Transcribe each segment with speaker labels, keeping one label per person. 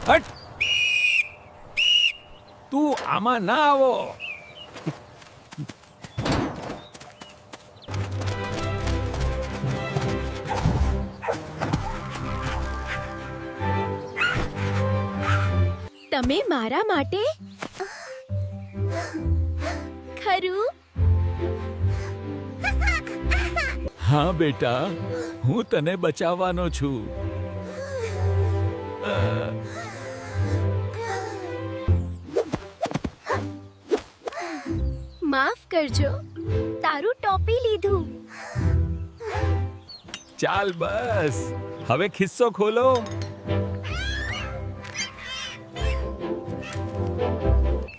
Speaker 1: હટ! તું આમાં ના આવો.
Speaker 2: તમે મારા માટે ખરું?
Speaker 1: હા બેટા, હું તને બચાવવાનો છું.
Speaker 2: માફ કરજો, તારું ટોપી લીધું.
Speaker 1: ચાલ બસ, હવે ખિસ્સો ખોલો.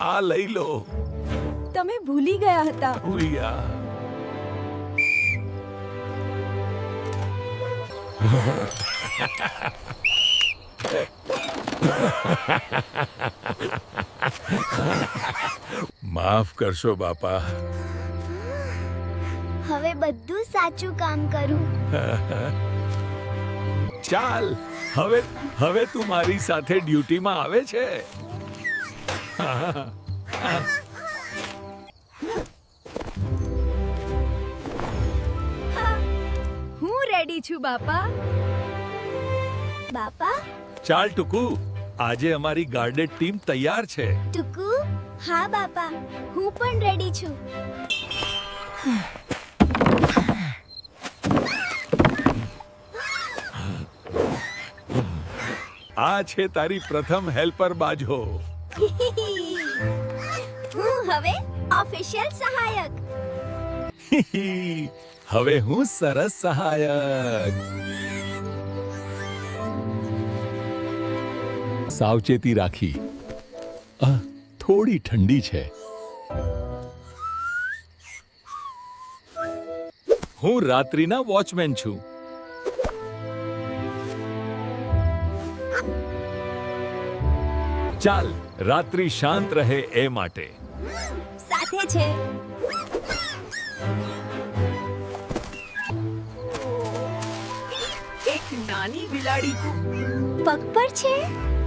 Speaker 1: આ લઈ લો.
Speaker 2: તમે ભૂલી ગયા હતા.
Speaker 1: ઉયા. માફ કરશો બાપા.
Speaker 3: હવે બધું સાચું કામ કરું.
Speaker 1: ચાલ, હવે તું મારી સાથે ડ્યુટીમાં આવે છે.
Speaker 2: હું રેડી છું બાપા.
Speaker 3: બાપા,
Speaker 1: ચાલ ટુકુ, આજે અમારી ગાર્ડેડ ટીમ તૈયાર છે.
Speaker 3: ટુકુ. હા બાપા, હું પણ રેડી છું.
Speaker 1: આ છે તારી પ્રથમ હેલ્પર બાજો.
Speaker 3: હું હવે ઓફિશિયલ સહાયક.
Speaker 1: હવે હું સરસ સહાયક. સાવચેતી રાખી. થોડી ઠંડી છે. હું રાત્રિના વોચમેન છું. ચાલ, રાત્રિ શાંત રહે એ માટે.
Speaker 3: સાથે છે.
Speaker 2: એક નાની બિલાડી
Speaker 3: પગ પર છે.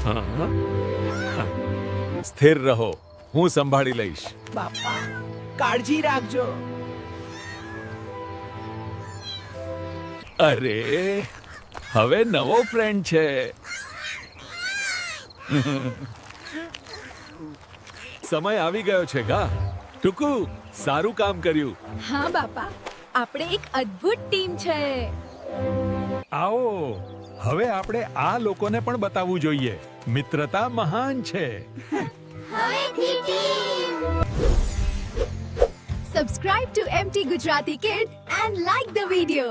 Speaker 1: હા. સ્થિર રહો, હું સંભાળી લઈશ.
Speaker 2: બાપા, કાળજી રાખજો.
Speaker 1: અરે, હવે નવો ફ્રેન્ડ છે. સમય આવી ગયો છે ગા. ટુકુ, સારું કામ કર્યું.
Speaker 2: હા બાપા, આપણે એક અદ્ભુત ટીમ છે.
Speaker 1: આવો, હવે આપણે આ લોકોને પણ બતાવવું જોઈએ. મિત્રતા મહાન છે.
Speaker 3: હવેથી team.
Speaker 2: Subscribe to MT Gujarati Kid and like the video.